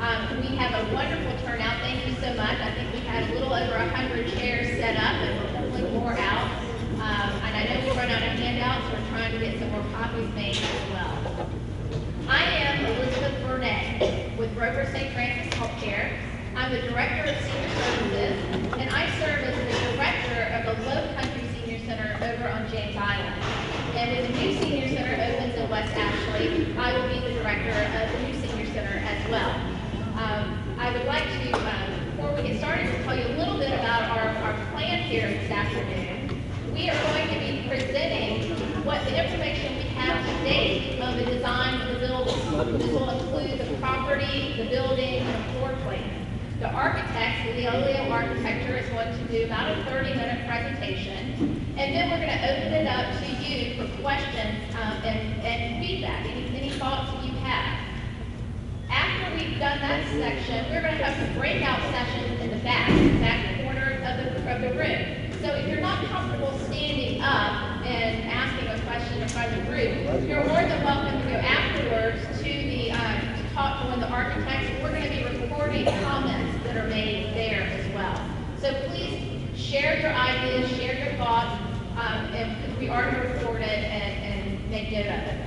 We have a wonderful turnout. Thank you so much. I think we had a little over 100 chairs set up, and we're pulling more out. And I know we run out of handouts, so we're trying to get some more copies made as well. I am Elizabeth Burnett with Grover St. Francis Healthcare. I'm the Director of Senior Services, and I serve as the Director of the Low Country Senior Center over on James Island. And when the new Senior Center opens in West Ashley, I will be the Director of the new Senior Center as well. I would like to, before we get started, to tell you a little bit about our plan here this afternoon. We are going to be presenting what the information we have to date on the design of the building. This will include the property, the building, and the floor plan. The architect, Leolio Architecture, is going to do about a 30-minute presentation, and then we're going to open it up to you for questions and feedback, any thoughts that you have. After we've done that section, we're going to have some breakout sessions in the back corner of the room. So if you're not comfortable standing up and asking a question in front of the group, you're more than welcome to go afterwards to talk to one of the architects. We're going to be recording comments that are made there as well. So please share your ideas, share your thoughts, and we are going to record it and make note of it.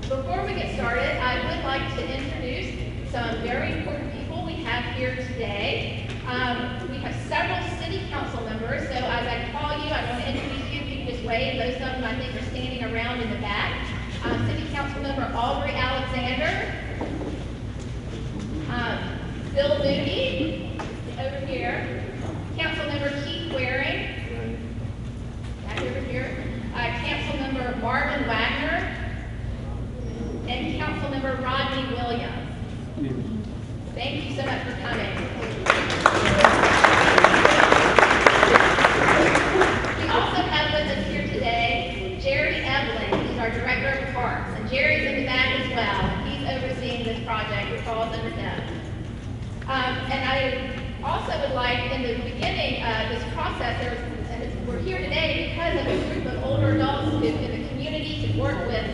Before we get started, I would like to introduce some very important people we have here today. We have several city council members, so as I call you, I want to introduce you. You can just wave. Most of them, I think, are standing around in the back. City Council Member Aubrey Alexander, Bill Mooney, over here, Council Member Keith Waring, back over here, Council Member Marvin Wagner, and Council Member Rodney Williams. Thank you so much for coming. We also have with us here today Jerry Evelyn, who's our Director of Parks, and Jerry's in the back as well. He's overseeing this project, which falls under him. And I also would like, in the beginning of this process, we're here today because of a group of older adults in the community to work with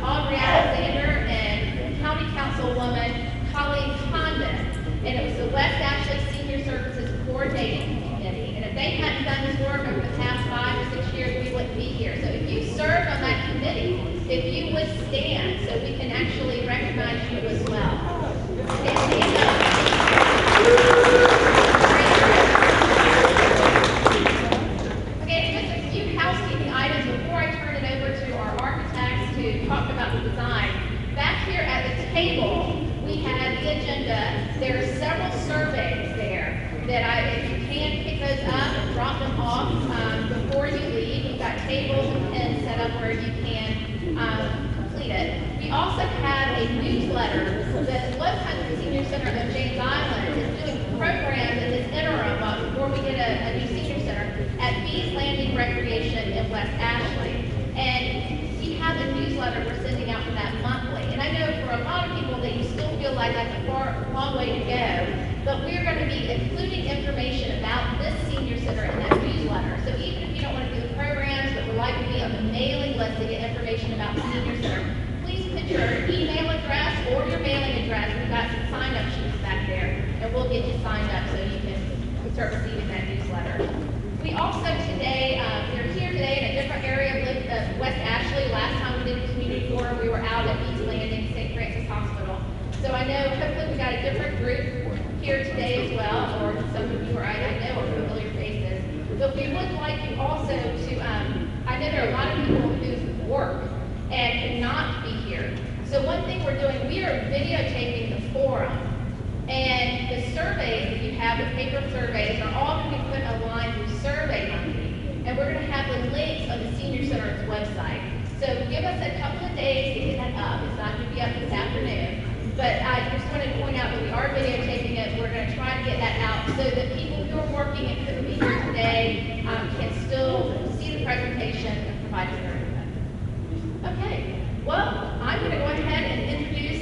Aubrey Alexander and County Councilwoman Colleen Condon. And it was the West Ashley Senior Services Coordinating Committee. And if they hadn't done this work over the past 5 or 6 years, we wouldn't be here. So if you served on that committee, if you would stand so we can actually recognize you as well. Stand up. Okay, just a few housekeeping items before I turn it over to our architects to talk about the design. Back here at the table, we have the agenda. There are several surveys there that if you can pick those up and drop them off before you leave. We've got tables and pens set up where you can complete it. We also have a newsletter. The Low Country Senior Center of James Island is doing programs in this interim before we get a new senior center at Bees Landing Recreation in West Ashley. And we have a newsletter we're sending out for that monthly. And I know for a lot of people that you still feel like that's a long way to go, but we're going to be including information about this senior center in that newsletter. So even if you don't want to do the programs, but would like to be on the mailing list to get information about the senior center, please put your email address or your mailing address. We've got some sign-up sheets back there, and we'll get you signed up so you can start receiving that newsletter. We also today, we're here today in a different area of West Ashley. Last time we did a community forum, we were out at Bees Landing, St. Francis Hospital. So I know, hopefully we got a different group here today as well, or some of you I know are familiar faces. But we would like you also to, I know there are a lot of people who work and cannot be here. So one thing we're doing, we are videotaping the forum. And the surveys that you have, the paper surveys, are all going to be put online through SurveyMonkey. And we're going to have the links on the Senior Center's website. So give us a couple of days to get that up. It's not going to be up this afternoon. But I just wanted to point out that we are videotaping it. We're going to try to get that out so that people who are working and couldn't be here today can still see the presentation and provide their input. Okay. Well, I'm going to go ahead and introduce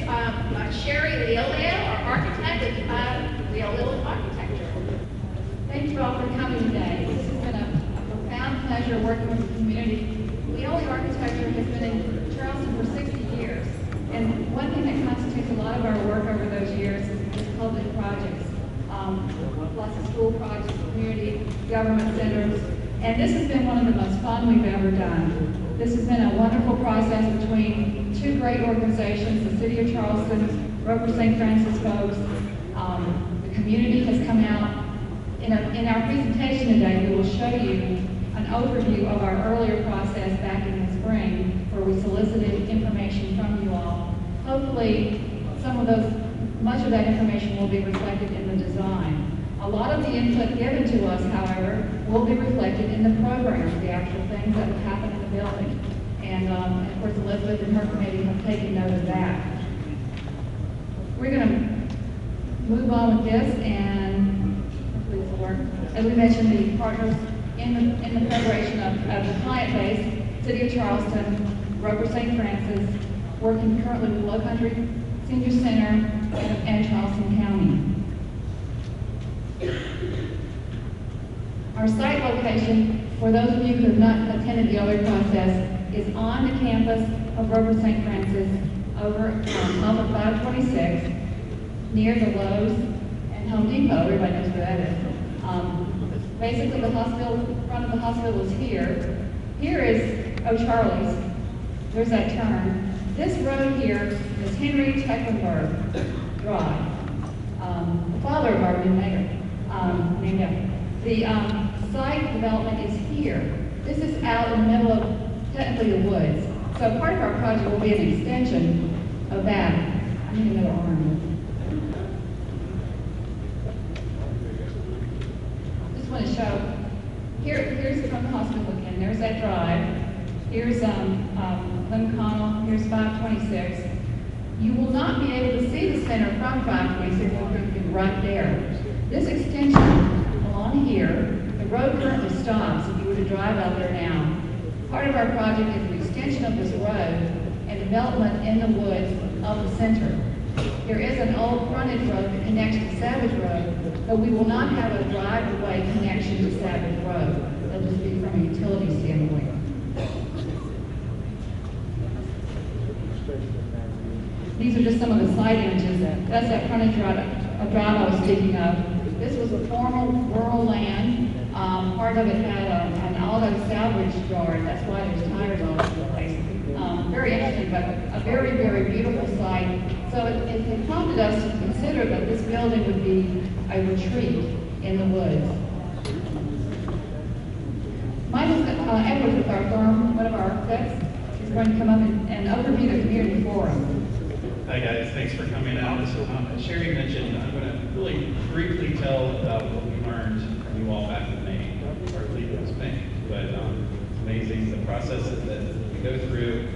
Sherry Leolio, our architect of Leolio Architecture. Thank you all for coming today. This has been a profound pleasure working with the community. Leolio Architecture has been in Charleston for 60 years. And one thing that constitutes a lot of our work over those years is public projects, lots of school projects, community government centers, and this has been one of the most fun we've ever done. This has been a wonderful process between two great organizations, the City of Charleston, Roper St. Francis folks. The community has come out. In our presentation today, we will show you an overview of our earlier process back in the spring, where we solicited information from you all. Hopefully, much of that information will be reflected in the design. A lot of the input given to us, however, will be reflected in the program, the actual things that will happen in the building. And of course, Elizabeth and her committee have taken note of that. We're going to move on with this, and hopefully this will work. As we mentioned, the partners in the preparation of the client base, City of Charleston, Roper St. Francis, working currently with Low Country Senior Center and Charleston County. Our site location, for those of you who have not attended the earlier process, is on the campus of Roper St. Francis over off of 526, near the Lowe's and Home Depot. Everybody knows where that is. Basically, the hospital, front of the hospital is here. Here is O'Charlie's. There's that turn. This road here is Henry Tecklenburg Drive, the father of our new mayor, named after. The site development is here. This is out in the middle of, technically, the woods. So part of our project will be an extension of that. I need another arm. Just want to show, here's from the hospital again. There's that drive. Here's Glen Connell. Here's 526. You will not be able to see the center from 526 because right there. This extension along here, the road currently stops if you were to drive out there now. Part of our project is the extension of this road and development in the woods of the center. There is an old frontage road that connects to Savage Road, but we will not have a driveway connection to Savage Road. It'll just be from a utility standpoint. These are just some of the site images. That's that frontage drive I was speaking of. This was a former rural land. Part of it had an auto salvage yard. That's why there's tires all over the place. Very interesting, but a very, very beautiful site. So it prompted us to consider that this building would be a retreat in the woods. Michael Edwards with our firm, one of our architects, is going to come up and overview the community forum. Hi guys, thanks for coming out. As Sherry mentioned, I'm going to really briefly tell about what we learned from you all back in May. Hardly it was May, but it's amazing the processes that we go through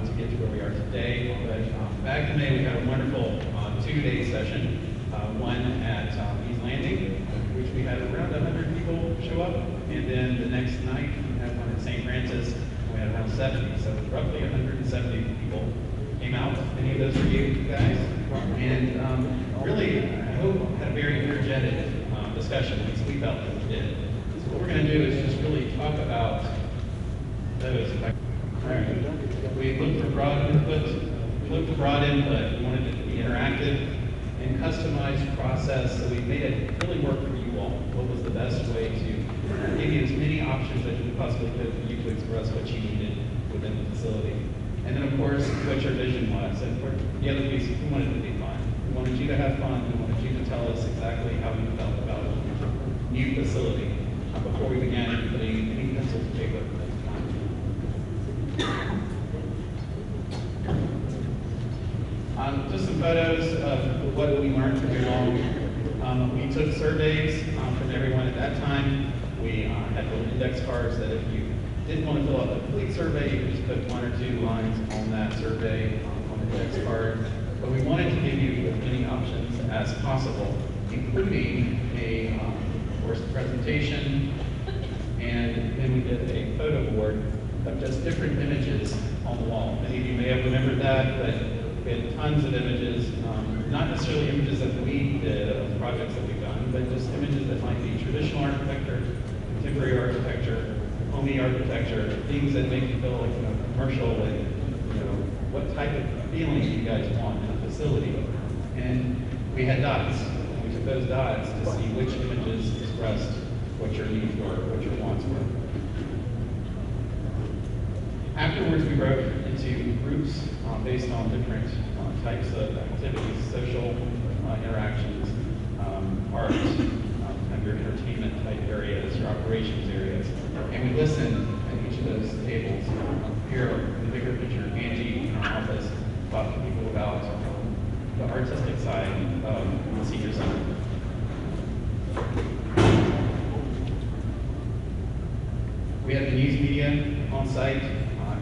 to get to where we are today. But back in May, we had a wonderful two-day session. One at East Landing, which we had around 100 people show up, and then the next night we had one at St. Francis. We had around 70, so roughly 170 people came out. Many of those were you guys, and really, I hope had a very energetic discussion, at least we felt that we did. So what we're going to do is just really talk about those. All right. We looked for broad input. We wanted it to be interactive and customized process, so we made it really work for you all. What was the best way to give you as many options as we possibly could for you to express what you needed within the facility. And then, of course, what your vision was. And for the other piece, we wanted it to be fun. We wanted you to have fun. We wanted you to tell us exactly how you felt about a new facility before we began putting any pencil to paper. Just some photos of what we learned from you all. We took surveys from everyone at that time. We had little index cards that if you didn't want to fill out the complete survey, you could just put one or two lines on that survey on the index card. But we wanted to give you as many options as possible, including a course presentation, and then we did a photo board of just different images on the wall. Many of you may have remembered that, but we had tons of images, not necessarily images that we did of projects that we've done, but just images that might be traditional architecture, contemporary architecture, homey architecture, things that make you feel like commercial, and what type of feeling you guys want in a facility. And we had dots. And we took those dots to see which images expressed what your needs were, what your wants were. Afterwards, we broke into groups based on different types of activities, social interactions, art, kind of your entertainment type areas, your operations areas. And we listened at each of those tables. Here in the bigger picture, Angie in our office talked to people about the artistic side of the senior center. We had the news media on site,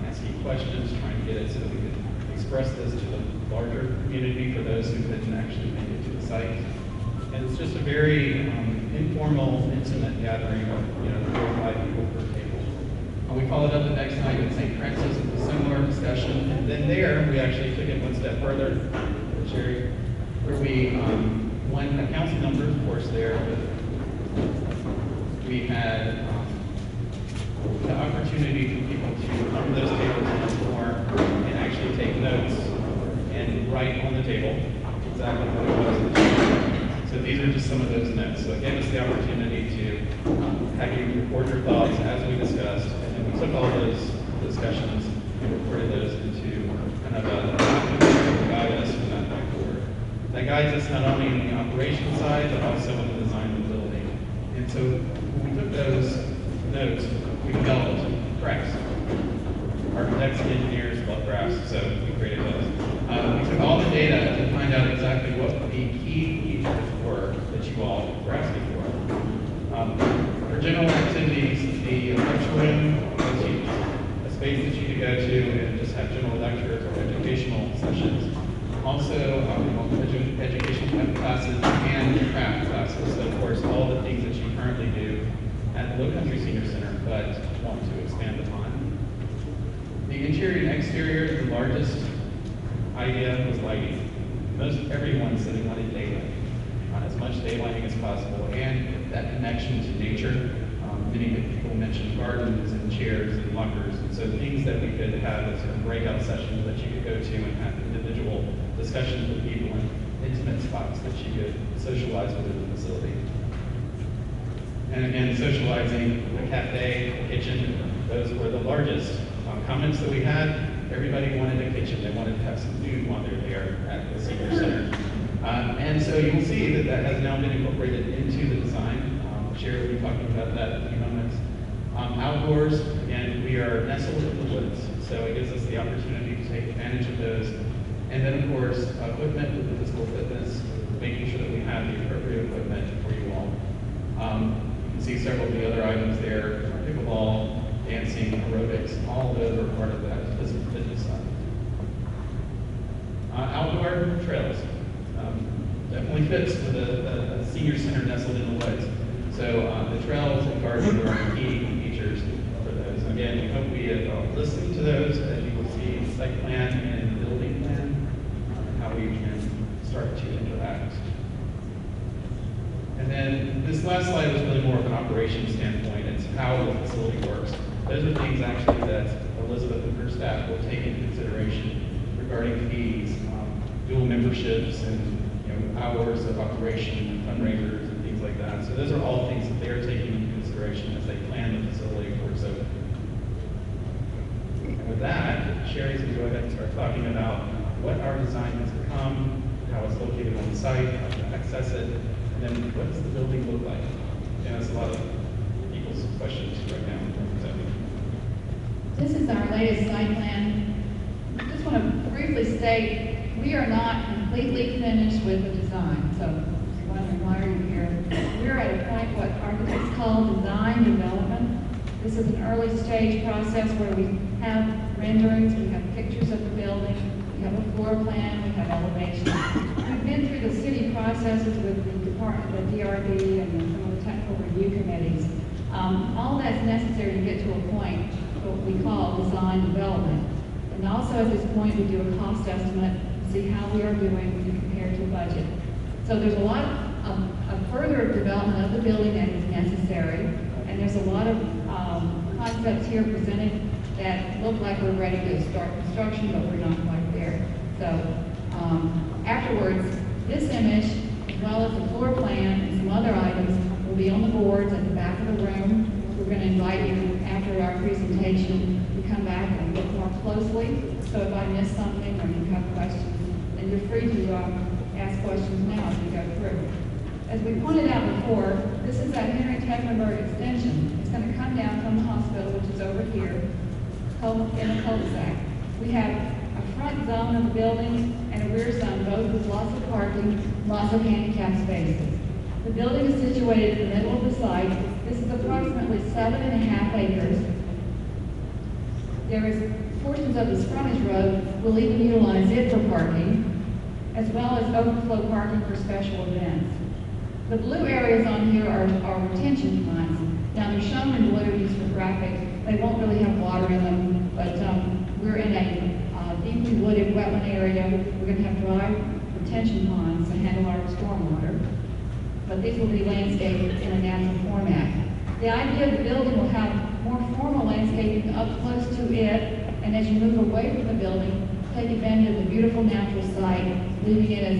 asking questions, trying to get it so that we could express this to the larger community for those who couldn't actually make it to the site. And it's just a very informal, intimate gathering of 4 or 5 people per table. We followed up the next night at St. Francis with a similar discussion, and then there we actually took it one step further, Sherry, where we won a council number, of course, there. But we had the opportunity for people to come to those tables once more and actually take notes and write on the table exactly what it was. So these are just some of those notes. So it gave us the opportunity to have you record your thoughts as we discussed, and then we took all those discussions and recorded those into kind of a document that will guide us from that point forward. That guides us not only in the operations side, but also in the design of the building. And so when we took those notes, we developed graphs. Architects and engineers love graphs, so we created those. We took all the data to find out exactly what the key features were that you all were asking for. For general activities, the lecture room was a space that you could go to and just have general lectures or educational sessions. Also, education classes and craft classes. So, of course, all the things that you currently do at the Low Country Senior Center, but want to expand upon. The interior and exterior, the largest idea was lighting. Most everyone said they wanted daylight, as much daylighting as possible, and that connection to nature. Many people mentioned gardens and chairs and lockers, and so things that we could have as sort of breakout sessions that you could go to and have individual discussions with people in intimate spots that you could socialize within the facility. And again, socializing, the cafe, the kitchen, those were the largest comments that we had. Everybody wanted a kitchen. They wanted to have some food while they're there at the senior center. And so you'll see that that has now been incorporated into the design. Sherry will be talking about that in a few moments. Outdoors, again, we are nestled in the woods, so it gives us the opportunity to take advantage of those. And then, of course, equipment with the physical fitness, making sure that we have the appropriate equipment for you all. You can see several of the other items there: pickleball, dancing, aerobics, all of those are part of that physical fitness side. Outdoor trails definitely fits with the senior center nestled in the woods. So the trails and gardens are key features for those. Again, we hope we have listened to those, as you will see in the site plan and the building plan, how we can start to interact. And then this last slide was really more of an operations standpoint. It's how the facility works. Those are things actually that Elizabeth and her staff will take into consideration regarding fees, dual memberships, and hours of operation, fundraisers, and things like that. So those are all things that they're taking into consideration as they plan the facility for its opening. And with that, Sherry's going to go ahead and start talking about what our design has become, how it's located on the site, how to access it, and then what does the building look like? And that's a lot of people's questions right now. So. This is our latest site plan. I just want to briefly state we are not completely finished with the design. So, wondering why are you here? We're at a point what architects call design development. This is an early stage process where we have renderings, we have pictures of the building, we have a floor plan, we have elevations. We've been through the city processes with the department, the DRB, and some of the technical review committees. All that's necessary to get to a point what we call design development. And also at this point, we do a cost estimate, see how we are doing compared to budget. So there's a lot of further development of the building that is necessary, and there's a lot of concepts here presented that look like we're ready to start construction, but we're not quite there. So afterwards, this image as well as the floor plan and some other items will be on the boards at the back of the room. We're going to invite you after our presentation to come back and look more closely. So if I miss something or you have questions, then you're free to ask questions now as we go through. As we pointed out before, this is that Henry Tecklenburg extension. It's going to come down from the hospital, which is over here, in a cul-de-sac. We have a front zone of the building and a rear zone, both with lots of parking, lots of handicap spaces. The building is situated in the middle of the site. This is approximately 7.5 acres. There is portions of the frontage road, we'll even utilize it for parking, as well as overflow parking for special events. The blue areas on here are retention ponds. Now they're shown in blue just for graphic. They won't really have water in them, but we're in a deeply wooded wetland area. We're going to have dry retention ponds to handle our stormwater, but these will be landscaped in a natural format. The idea of the building will have more formal landscaping up close to it, and as you move away from the building, take advantage of the beautiful natural site, leaving it as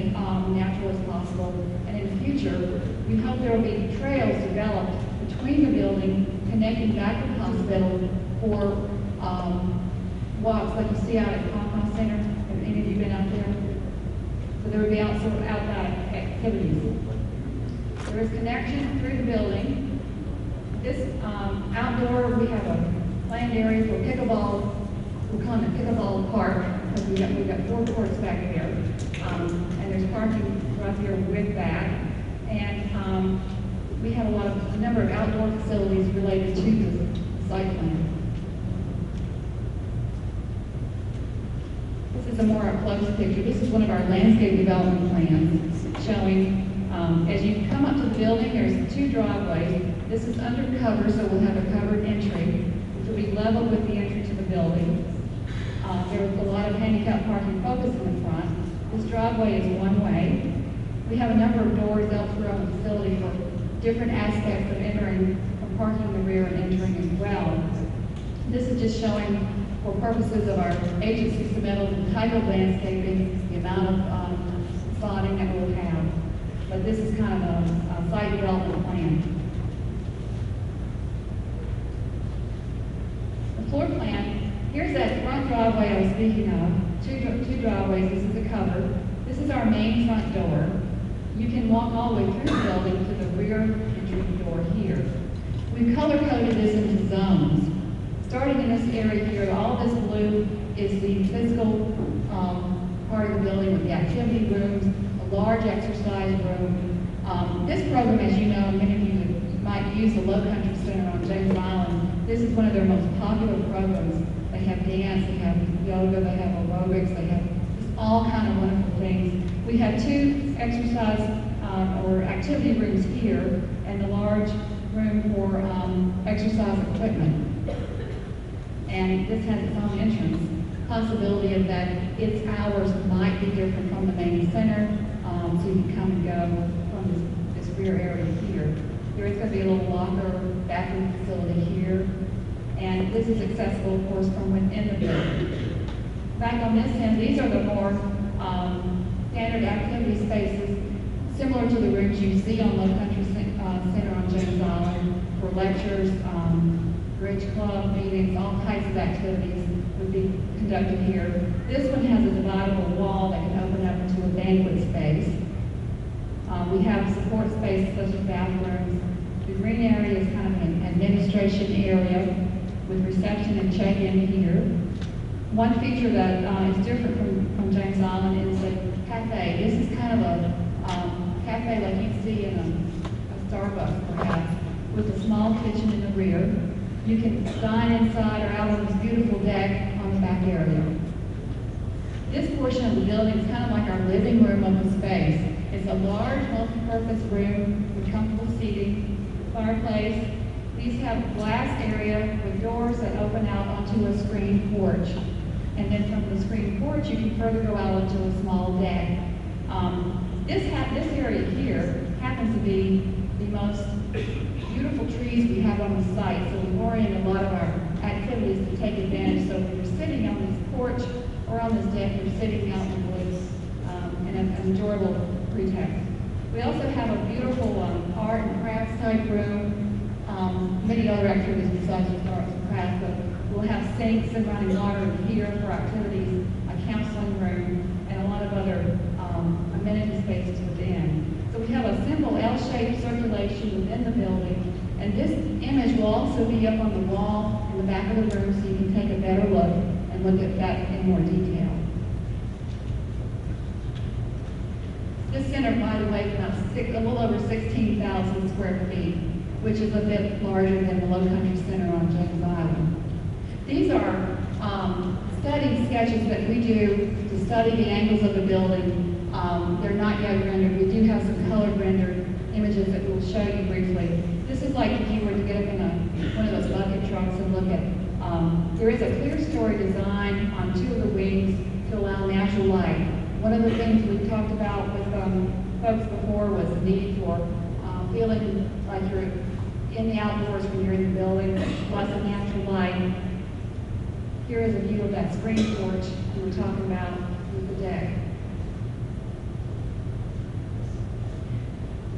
natural as possible. And in the future, we hope there will be trails developed between the building, connecting back to the hospital for walks like you see out at Comcom Center. Have any of you been out there? So there will be outside activities. There is connection through the building. This outdoor, we have a planned area for pickleball. We're calling it pickleball park because we've got 4 courts back there, and there's parking right here with that. And we have a number of outdoor facilities related to the site plan. This is a more up-close picture. This is one of our landscape development plans showing, as you come up to the building, there's 2 driveways. This is undercover, so we'll have a covered entry, which will be level with the entry to the building. There's a lot of handicap parking focus in the front. This driveway is one way. We have a number of doors elsewhere on the facility for different aspects of entering, from parking in the rear and entering as well. This is just showing, for purposes of our agency submittals, the type of landscaping, the amount of sodding that we'll have. But this is kind of a site development plan. The floor plan, here's that front driveway I was speaking of, two driveways. This is a cover. This is our main front door. You can walk all the way through the building to the rear entry door here. We've color-coded this into zones. Starting in this area here, all this blue is the physical part of the building with the activity rooms, a large exercise room. This program, as you know, many of you might use the Low Country Center on James Island. This is one of their most popular programs. They have dance, they have yoga, they have aerobics, they have just all kind of wonderful things. We have 2 exercise or activity rooms here and a large room for exercise equipment. And this has its own entrance. Possibility of that its hours might be different from the main center, so you can come and go from this rear area here. There is going to be a little locker bathroom facility here, and this is accessible, of course, from within the building. Back on this end, these are the more standard activity spaces, similar to the rooms you see on Low Country Center on James Island for lectures, bridge club meetings, all types of activities would be conducted here. This one has a dividable wall that can open up into a banquet space. We have support spaces such as bathrooms. The green area is kind of an administration area with reception and check-in here. One feature that is different from James Island is a cafe. This is kind of a cafe like you'd see in a Starbucks perhaps, with a small kitchen in the rear. You can dine inside or out on this beautiful deck on the back area. This portion of the building is kind of like our living room of the space. It's a large multi-purpose room with comfortable seating, fireplace. These have glass area with doors that open out onto a screened porch. And then from the screened porch, you can further go out onto a small deck. This area here happens to be the most beautiful trees we have on the site, so we orient a lot of our activities to take advantage. So when you're sitting on this porch or on this deck, you're sitting out in the woods in an enjoyable pretext. We also have a beautiful art and crafts type room, many other activities besides just arts and crafts, but we'll have sinks and running water and heater for activities, a counseling room, and a lot of other amenity spaces within. So we have a simple L-shaped circulation within the building, and this image will also be up on the wall in the back of the room so you can take a better look and look at that in more detail. This center, by the way, is about a little over 16,000 square feet, which is a bit larger than the Low Country Center on James Island. These are study sketches that we do to study the angles of the building. They're not yet rendered. We do have some colored rendered images that we'll show you briefly. This is like if you were to get up in one of those bucket trucks and look at, there is a clear story design on two of the wings to allow natural light. One of the things we talked about with folks before was the need for feeling like you're in the outdoors when you're in the building, lots of natural light. Here is a view of that screen porch we were talking about with the deck.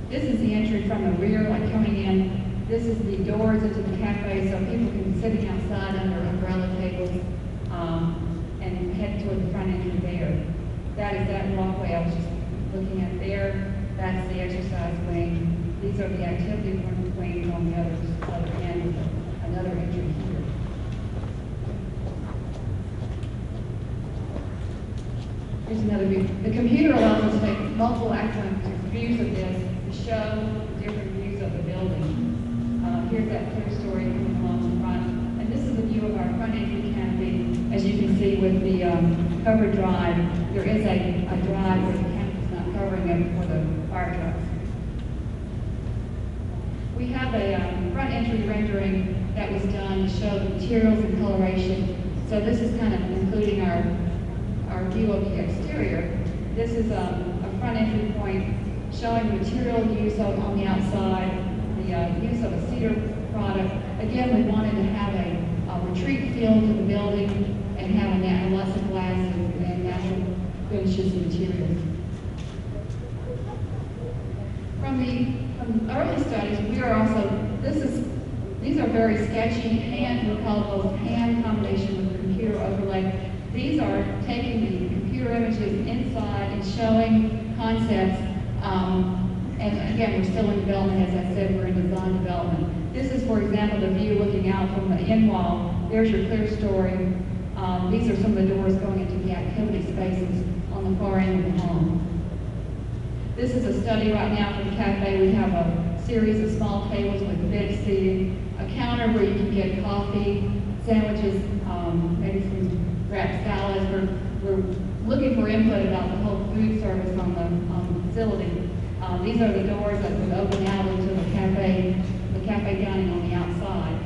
This is the entry from the rear, like coming in. This is the doors into the cafe, so people can be sitting outside under umbrella tables and head toward the front entry there. That is that walkway I was just looking at there. That's the exercise wing. These are the activity wings on the other end with another entry here. Here's another view. The computer allows us to take multiple excellent views of this to show different views of the building. Here's that clear story coming along the front. And this is a view of our front entry canopy. As you can see with the covered drive, there is a drive where the canopy is not covering it for the fire trucks. We have a front entry rendering that was done to show the materials and coloration. So this is kind of including our view of the exterior. This is a front entry point showing the material use on the outside, the use of a cedar product. Again, we wanted to have a retreat feel to the building and have lots of glass and natural finishes and materials. From the early studies, we are also, these are very sketchy hand, we call those hand combination with computer overlay. These are taking the computer images inside and showing concepts. And again, we're still in development. As I said, we're in design development. This is, for example, the view looking out from the end wall. There's your clear story. These are some of the doors going into the activity spaces on the far end of the home. This is a study right now for the cafe. We have a series of small tables with bench seating, a counter where you can get coffee, sandwiches, maybe some wrapped salads. We're looking for input about the whole food service on the facility. These are the doors that would open out into the cafe dining on the outside.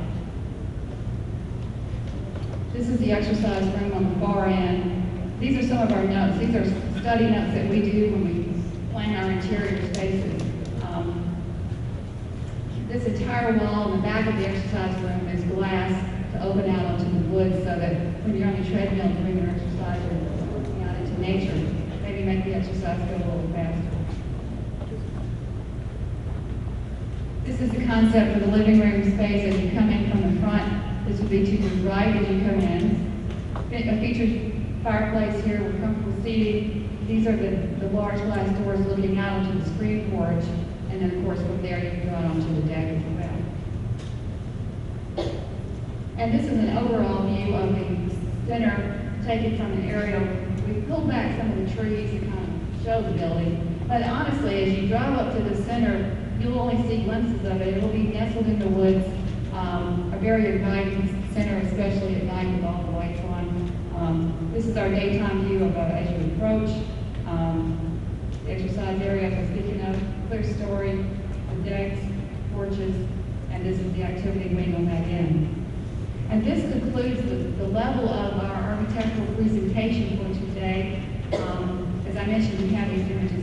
This is the exercise room on the far end. These are some of our notes. These are study notes that we do when we plan our interior spaces. This entire wall in the back of the exercise room is glass to open out onto the woods so that when you're on the treadmill doing your exercise or looking out into nature, maybe make the exercise go a little faster. This is the concept for the living room space as you come in from the front. This would be to your right as you come in. A featured fireplace here with comfortable seating. These are the large glass doors looking out onto the screen porch. And then, of course, from there you can go out onto the deck as well. And this is an overall view of the center taken from an aerial. We pulled back some of the trees to kind of show the building. But honestly, as you drive up to the center, you'll only see glimpses of it. It'll be nestled in the woods, a very inviting center, especially at night with all the lights on. This is our daytime view of as you approach. The exercise area I was speaking of, clear story, the decks, porches, and this is the activity wing on that end. And this concludes the level of our architectural presentation for today. As I mentioned, we have these images